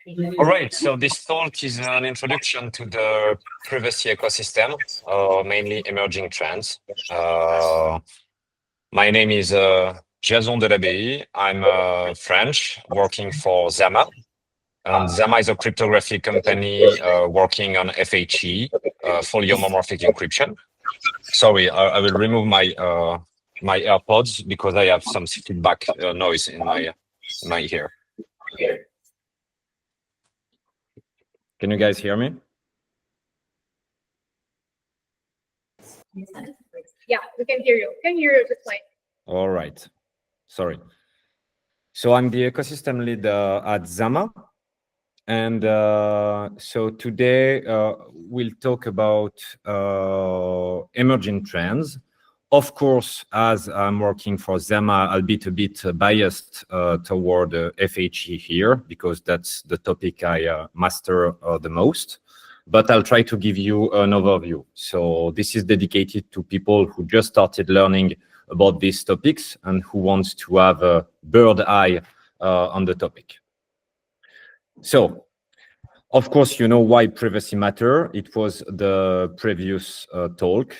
All right, so this talk is an introduction to the privacy ecosystem, mainly emerging trends. My name is Jason Delabays. I'm French, working for Zama. And Zama is a cryptographic company working on FHE, fully homomorphic encryption. Sorry, I will remove my my AirPods because I have some feedback noise in my ear. Can you guys hear me? Yeah, we can hear you. Can hear you just fine. All right. Sorry. So I'm the ecosystem lead at Zama. And so today we'll talk about emerging trends. Of course, as I'm working for Zama, I'll be a bit biased toward FHE here because that's the topic I master the most. But I'll try to give you an overview. So this is dedicated to people who just started learning about these topics and who wants to have a bird eye on the topic. So, of course, you know why privacy matter. It was the previous talk.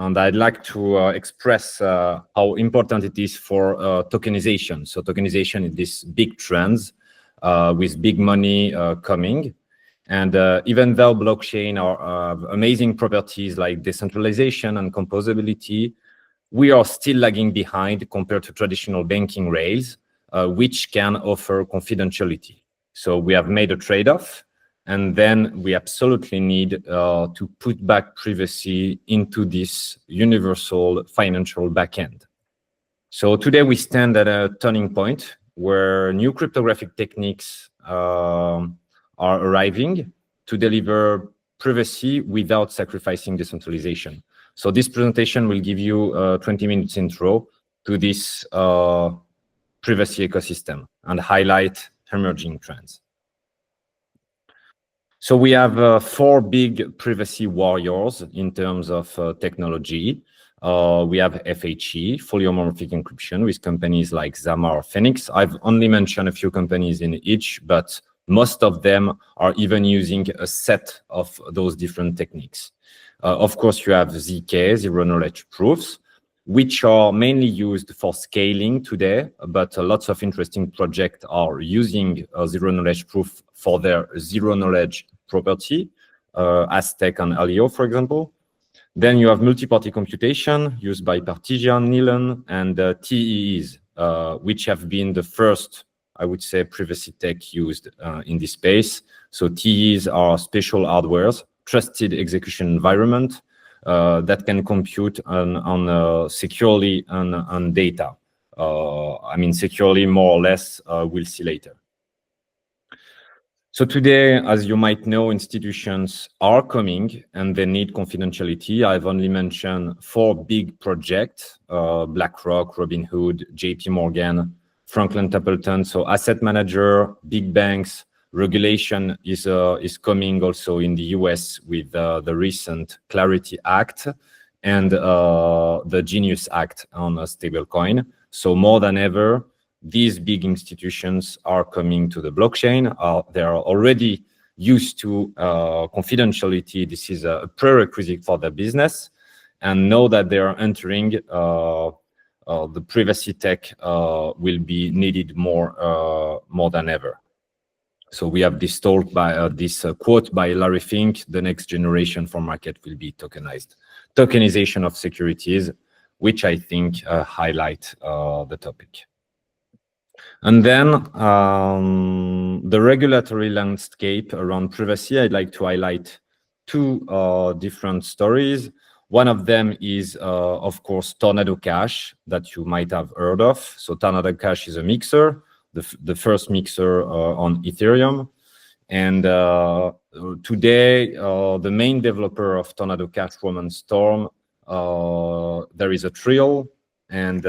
And I'd like to express how important it is for tokenization. So tokenization is this big trends with big money coming. And even though blockchain have amazing properties like decentralization and composability, we are still lagging behind compared to traditional banking rails, which can offer confidentiality. So we have made a trade-off, and then we absolutely need to put back privacy into this universal financial backend. So today we stand at a turning point where new cryptographic techniques are arriving to deliver privacy without sacrificing decentralization. So this presentation will give you a 20 minutes intro to this privacy ecosystem and highlight emerging trends. So we have 4 big privacy warriors in terms of technology. We have FHE, fully homomorphic encryption, with companies like Zama or Phoenix. I've only mentioned a few companies in each, but most of them are even using a set of those different techniques. Of course, you have ZK, zero knowledge proofs, which are mainly used for scaling today, but lots of interesting projects are using zero knowledge proof for their zero knowledge property, Aztec and Alio, for example. Then you have multi-party computation used by Partition, Nilan, and TEEs, which have been the first, I would say, privacy tech used in this space. So TEEs are special hardwares, trusted execution environment, that can compute on securely on data. I mean, securely, more or less, we'll see later. So today, as you might know, institutions are coming and they need confidentiality. I've only mentioned 4 big projects, BlackRock, Robinhood, JP Morgan, Franklin Templeton. So asset manager, big banks. Regulation is coming also in the US with the recent Clarity Act and the Genius Act on a stablecoin. So more than ever, these big institutions are coming to the blockchain. They are already used to confidentiality. This is a prerequisite for their business, and know that they are entering the privacy tech will be needed more than ever. So we have this talk by this quote by Larry Fink: "The next generation for market will be tokenized." Tokenization of securities, which I think highlight the topic. And then the regulatory landscape around privacy, I'd like to highlight 2 different stories. One of them is, of course, Tornado Cash that you might have heard of. So Tornado Cash is a mixer, the first mixer on Ethereum. And today, the main developer of Tornado Cash, Roman Storm, there is a trial and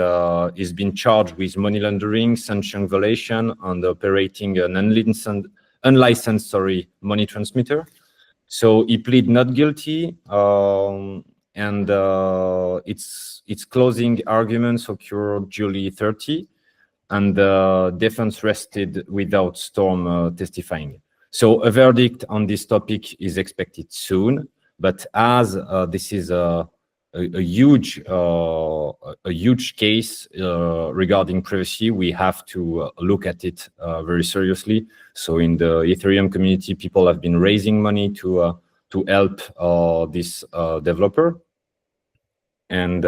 is being charged with money laundering, sanction violation, and operating an unlicensed money transmitter. So he plead not guilty, and its closing arguments occurred July 30. and the defense rested without Storm testifying. So a verdict on this topic is expected soon, but as this is a huge case regarding privacy, we have to look at it very seriously. So in the Ethereum community, people have been raising money to help this developer. And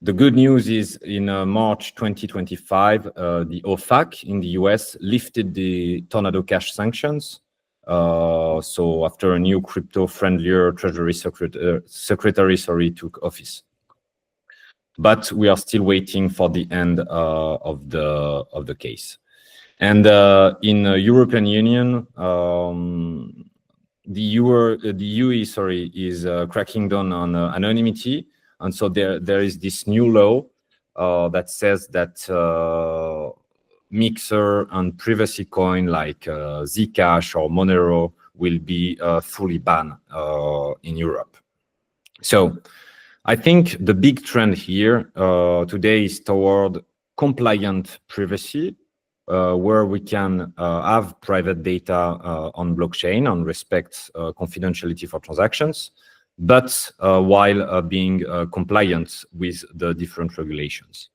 the good news is in March 2025, the OFAC in the US lifted the Tornado Cash sanctions. So after a new crypto-friendlier Treasury Secretary took office. But we are still waiting for the end of the case. And in the European Union, the UE is cracking down on anonymity. And so there is this new law that says that Mixer and privacy coin like Zcash or Monero will be fully banned in Europe. So I think the big trend here today is toward compliant privacy, where we can have private data on blockchain and respect confidentiality for transactions, but while being compliant with the different regulations.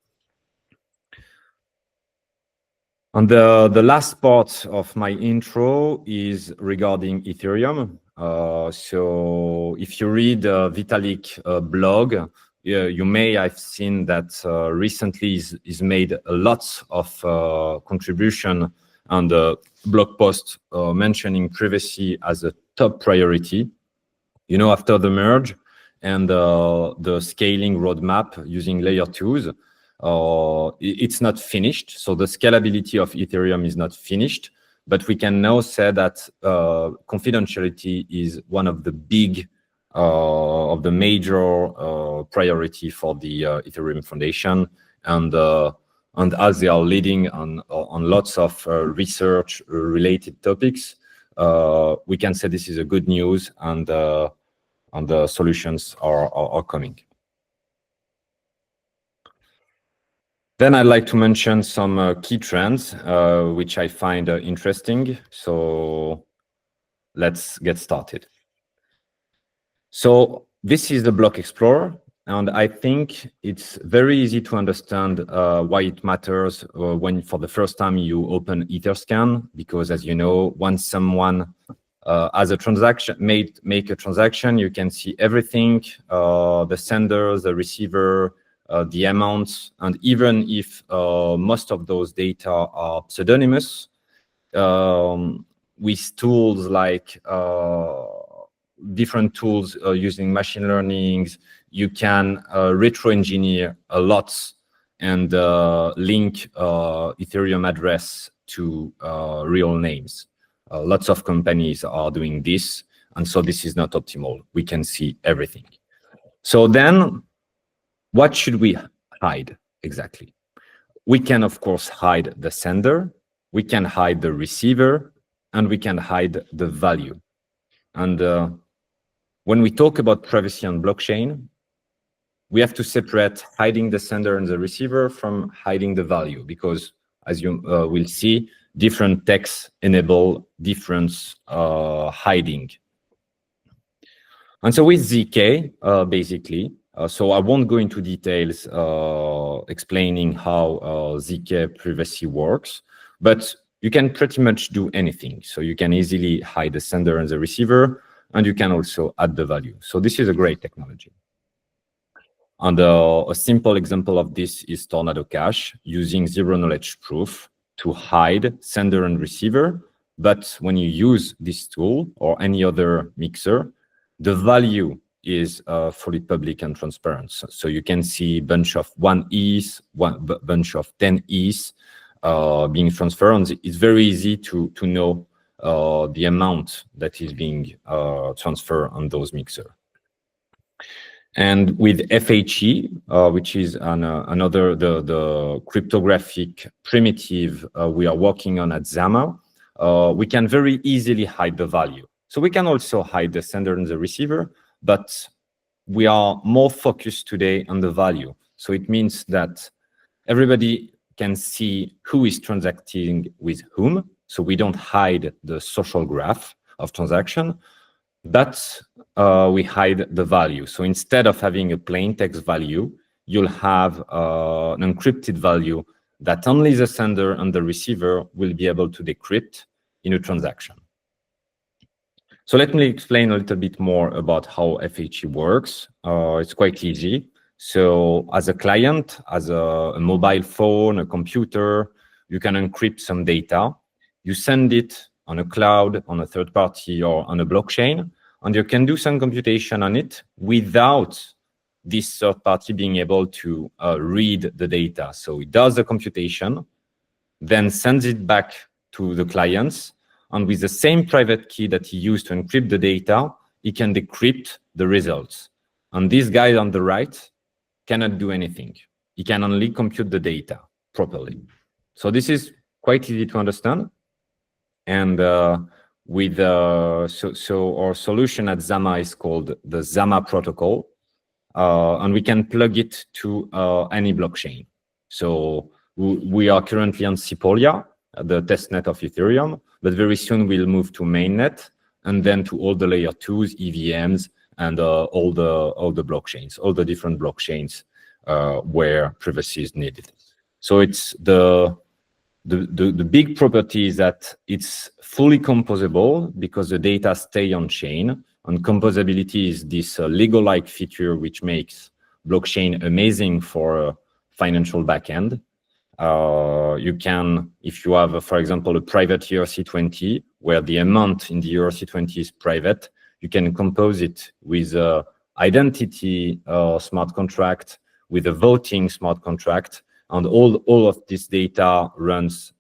And the last part of my intro is regarding Ethereum. So if you read Vitalik blog, you may have seen that recently he's made a lot of contribution on the blog post mentioning privacy as a top priority. You know, after the merge and the scaling roadmap using layer 2s, it's not finished. So the scalability of Ethereum is not finished, but we can now say that confidentiality is one of the major priority for the Ethereum Foundation, and as they are leading on lots of research related topics, we can say this is a good news, and the solutions are coming. Then I'd like to mention some key trends which I find interesting. So let's get started. So this is the Block Explorer, and I think it's very easy to understand why it matters when for the first time you open Etherscan, because as you know, once someone as a transaction make a transaction, you can see everything, the sender, the receiver, the amounts, and even if most of those data are pseudonymous, with tools like different tools using machine learning, you can retro-engineer a lot and link Ethereum address to real names. Lots of companies are doing this, and so this is not optimal. We can see everything. So then, what should we hide exactly? We can, of course, hide the sender, we can hide the receiver, and we can hide the value. And when we talk about privacy on blockchain, we have to separate hiding the sender and the receiver from hiding the value, because as you will see, different texts enable different hiding. And so with ZK, basically, so I won't go into details explaining how ZK privacy works, but you can pretty much do anything. So you can easily hide the sender and the receiver, and you can also add the value. So this is a great technology. And a simple example of this is Tornado Cash, using zero-knowledge proof to hide sender and receiver. But when you use this tool or any other mixer, the value is fully public and transparent. So you can see a bunch of 1 ETH, bunch of 10 ETH being transferred. And it's very easy to know the amount that is being transferred on those mixers. And with FHE, which is another the cryptographic primitive we are working on at Zama, we can very easily hide the value. So we can also hide the sender and the receiver, but we are more focused today on the value. So it means that everybody can see who is transacting with whom. So we don't hide the social graph of transaction, but we hide the value. So instead of having a plain text value, you'll have an encrypted value that only the sender and the receiver will be able to decrypt in a transaction. So let me explain a little bit more about how FHE works. It's quite easy. So as a client, as a mobile phone, a computer, you can encrypt some data. You send it on a cloud, on a third party, or on a blockchain, and you can do some computation on it without this third party being able to read the data. So it does the computation, then sends it back to the clients, and with the same private key that he used to encrypt the data, he can decrypt the results. And this guy on the right cannot do anything. He can only compute the data properly. So this is quite easy to understand. And with so our solution at Zama is called the Zama protocol, and we can plug it to any blockchain. So we are currently on Sepolia, the testnet of Ethereum, but very soon we'll move to mainnet and then to all the layer 2s, EVMs, and all the blockchains, all the different blockchains where privacy is needed. So it's the big property is that it's fully composable because the data stay on chain, and composability is this Lego-like feature which makes blockchain amazing for a financial backend. You can, if you have, for example, a private ERC20 where the amount in the ERC20 is private, you can compose it with a identity smart contract, with a voting smart contract, and all of this data runs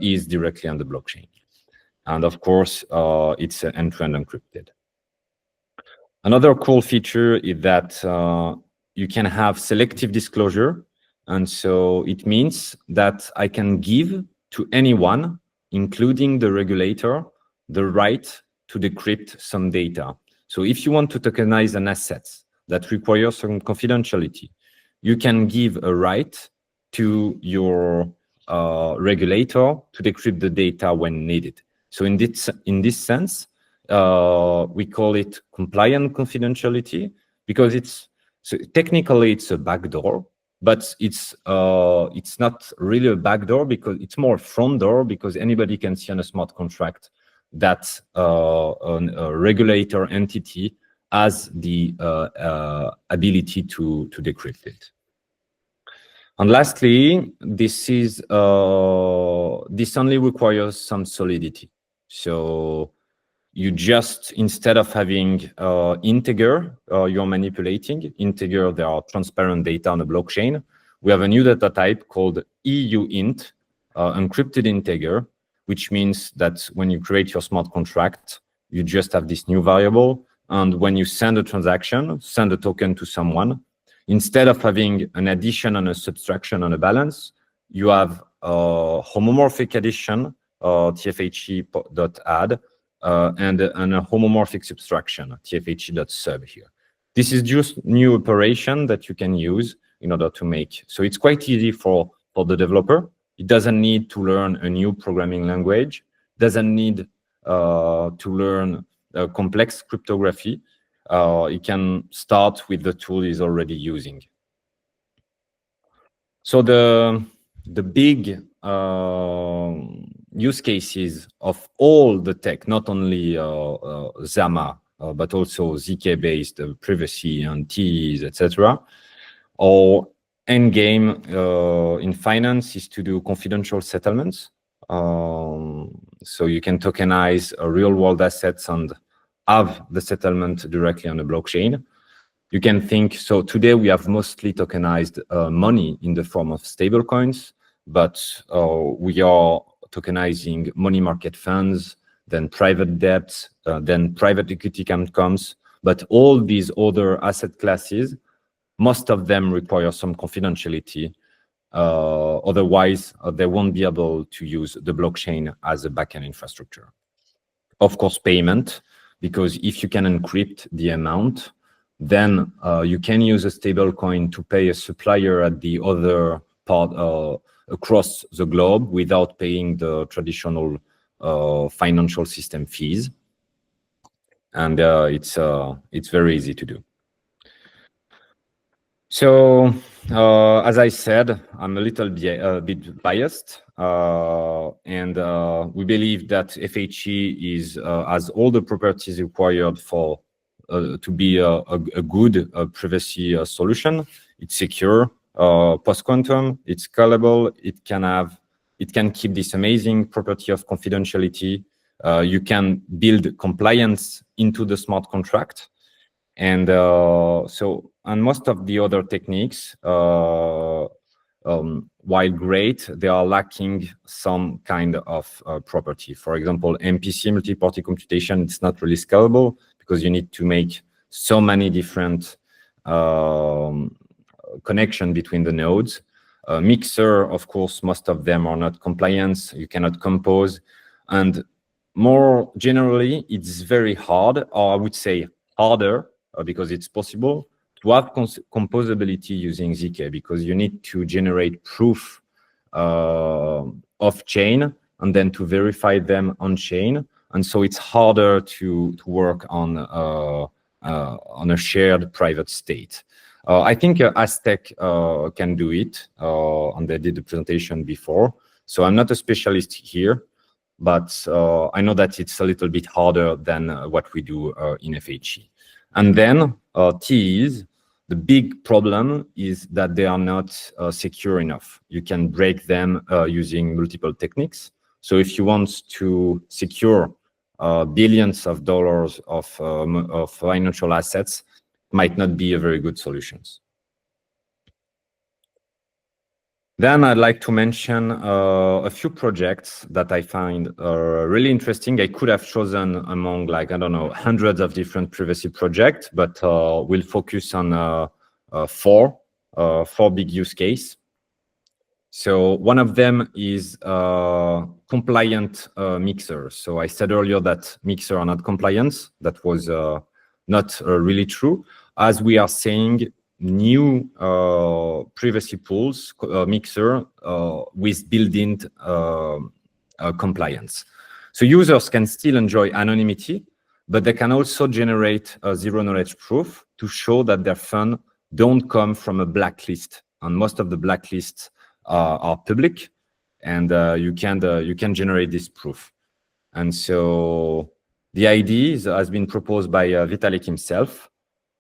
is directly on the blockchain. And of course, it's end-to-end encrypted. Another cool feature is that you can have selective disclosure. And so it means that I can give to anyone, including the regulator, the right to decrypt some data. So if you want to tokenize an asset that requires some confidentiality, you can give a right to your regulator to decrypt the data when needed. So in this sense, we call it compliant confidentiality because technically it's a backdoor, but it's not really a backdoor because it's more a front door, because anybody can see on a smart contract that a regulator entity has the ability to decrypt it. And lastly, this only requires some solidity. So you just, instead of having integer, you're manipulating. Integer, there are transparent data on the blockchain. We have a new data type called EUINT, encrypted integer, which means that when you create your smart contract, you just have this new variable. And when you send a transaction, send a token to someone, instead of having an addition and a subtraction on a balance, you have a homomorphic addition, tfhe.add, and a homomorphic subtraction, tfhe.sub here. This is just new operation that you can use in order to make. So it's quite easy for the developer. It doesn't need to learn a new programming language, doesn't need to learn complex cryptography. You can start with the tool he's already using. So the big use cases of all the tech, not only Zama, but also ZK-based privacy and TEs, etc. Or endgame in finance is to do confidential settlements. So you can tokenize real-world assets and have the settlement directly on the blockchain. You can think, so today we have mostly tokenized money in the form of stablecoins, but we are tokenizing money market funds, then private debts, then private equity comes. But all these other asset classes, most of them require some confidentiality. Otherwise, they won't be able to use the blockchain as a backend infrastructure. Of course, payment, because if you can encrypt the amount, then you can use a stable coin to pay a supplier at the other across the globe without paying the traditional financial system fees. And it's very easy to do. So, as I said, I'm a little bit biased, and we believe that FHE has all the properties required for to be a good privacy solution. It's secure, post-quantum, it's scalable, it can keep this amazing property of confidentiality. You can build compliance into the smart contract. And and most of the other techniques, while great, they are lacking some kind of property. For example, MPC, multi-party computation, it's not really scalable because you need to make so many different connection between the nodes. Mixer, of course, most of them are not compliant. You cannot compose. And more generally, it's very hard, or I would say harder, because it's possible to have composability using ZK, because you need to generate proof off chain and then to verify them on chain. And so it's harder to work on a shared private state. I think Aztec can do it, and they did the presentation before. So I'm not a specialist here, but I know that it's a little bit harder than what we do in FHE. And then TEs, the big problem is that they are not secure enough. You can break them using multiple techniques. So if you want to secure billions of dollars of financial assets, it might not be a very good solution. Then I'd like to mention a few projects that I find really interesting. I could have chosen among, like, I don't know, hundreds of different privacy projects, but we'll focus on four big use cases. So one of them is compliant mixers. So I said earlier that mixers are not compliant. That was not really true. As we are saying, new privacy pools, mixer with built-in compliance. So users can still enjoy anonymity, but they can also generate a zero-knowledge proof to show that their funds don't come from a blacklist. And most of the blacklists are public, and you can generate this proof. And so the idea has been proposed by Vitalik himself,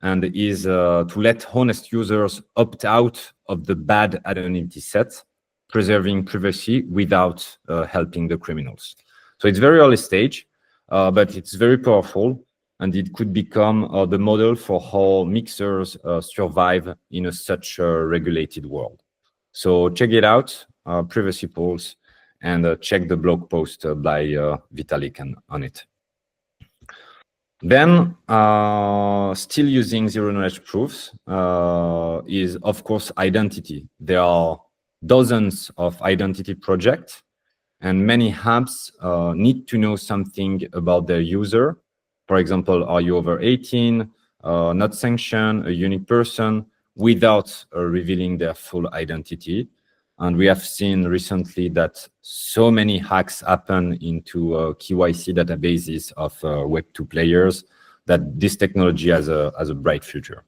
and is to let honest users opt out of the bad anonymity set, preserving privacy without helping the criminals. So it's very early stage, but it's very powerful, and it could become the model for how mixers survive in such a regulated world. So check it out, privacy pools, and check the blog post by Vitalik on it. Then, still using zero-knowledge proofs is, of course, identity. There are dozens of identity projects, and many apps need to know something about their user. For example, are you over 18, not sanctioned, a unique person, without revealing their full identity. And we have seen recently that so many hacks happen into KYC databases of Web2 players that this technology has a bright future.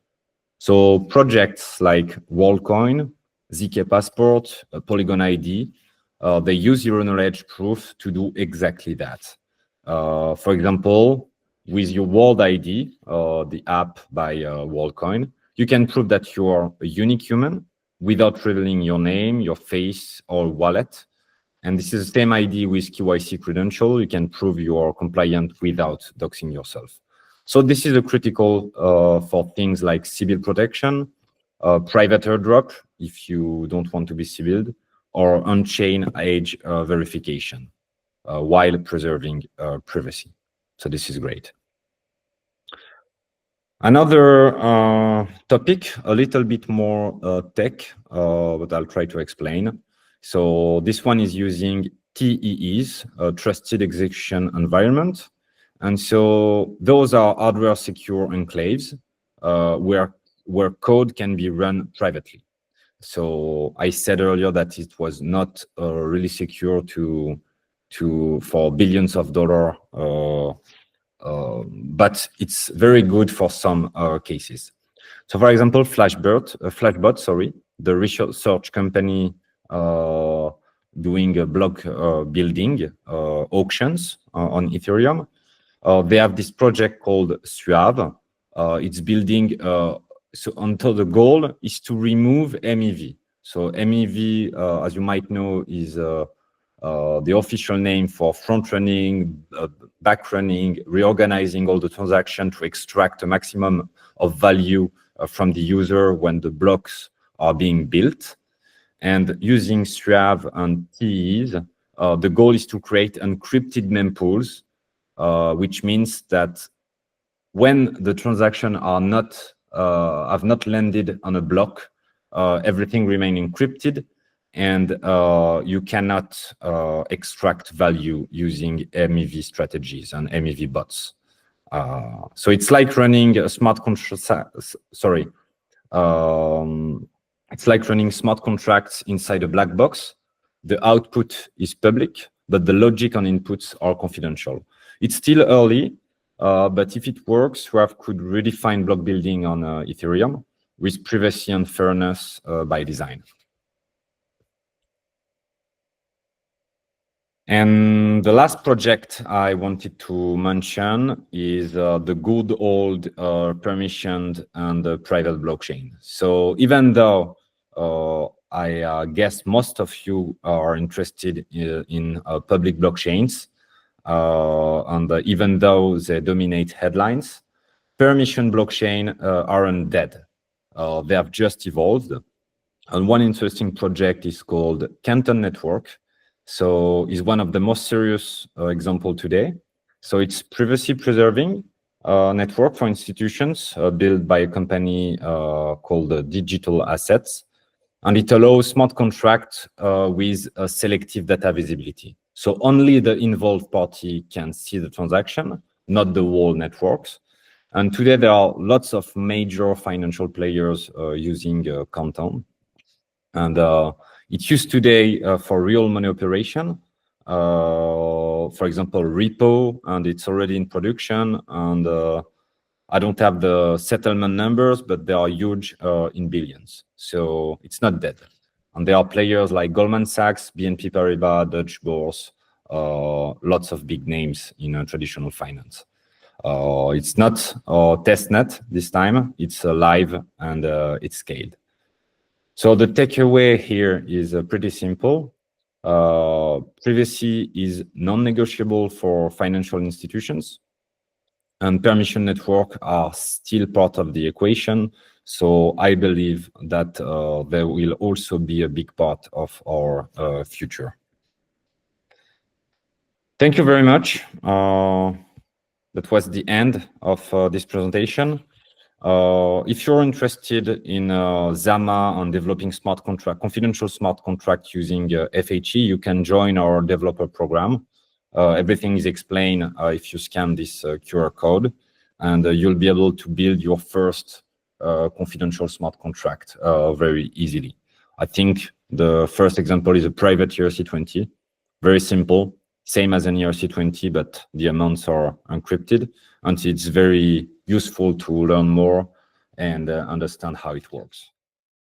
So projects like WorldCoin, ZK Passport, Polygon ID, they use zero-knowledge proof to do exactly that. For example, with your World ID, the app by WorldCoin, you can prove that you are a unique human without revealing your name, your face, or wallet. And this is the same idea with KYC credential. You can prove you are compliant without doxing yourself. So this is a critical for things like CBIL protection, private airdrop, if you don't want to be CBIL'd, or on-chain age verification, while preserving privacy. So this is great. Another topic, a little bit more tech, but I'll try to explain. So this one is using TEEs, Trusted Execution Environment. And so those are hardware secure enclaves where code can be run privately. So I said earlier that it was not really secure for billions of dollars, but it's very good for some cases. So, for example, Flashbot, sorry, the research company doing block building auctions on Ethereum. They have this project called Suave. It's building, so until the goal is to remove MEV. So MEV, as you might know, is the official name for front running, back running, reorganizing all the transactions to extract a maximum of value from the user when the blocks are being built. And using Suave and TEs, the goal is to create encrypted mempools, which means that when the transactions are not have not landed on a block, everything remains encrypted, and you cannot extract value using MEV strategies and MEV bots. So it's like running a smart contract. Sorry, it's like running smart contracts inside a black box. The output is public, but the logic and inputs are confidential. It's still early, but if it works, Suave could redefine block building on Ethereum with privacy and fairness by design. And the last project I wanted to mention is the good old permissioned and private blockchain. So even though I guess most of you are interested in public blockchains, and even though they dominate headlines, permission blockchain aren't dead. They have just evolved. And one interesting project is called Canton Network. So it's one of the most serious example today. So it's privacy preserving network for institutions built by a company called Digital Assets. And it allows smart contracts with a selective data visibility. So only the involved party can see the transaction, not the whole networks. And today there are lots of major financial players using Canton. And it's used today for real money operation, for example, repo, and it's already in production. And I don't have the settlement numbers, but they are huge in billions. So it's not dead. And there are players like Goldman Sachs, BNP Paribas, Deutsche Börse, lots of big names in traditional finance. It's not testnet this time. It's live and it's scaled. So the takeaway here is pretty simple. Privacy is non-negotiable for financial institutions, and permission networks are still part of the equation. So I believe that they will also be a big part of our future. Thank you very much. That was the end of this presentation. If you're interested in Zama and developing smart contract, confidential smart contract using FHE, you can join our developer program. Everything is explained if you scan this QR code, and you'll be able to build your first confidential smart contract very easily. I think the first example is a private ERC20, very simple, same as an ERC20, but the amounts are encrypted, and it's very useful to learn more and understand how it works.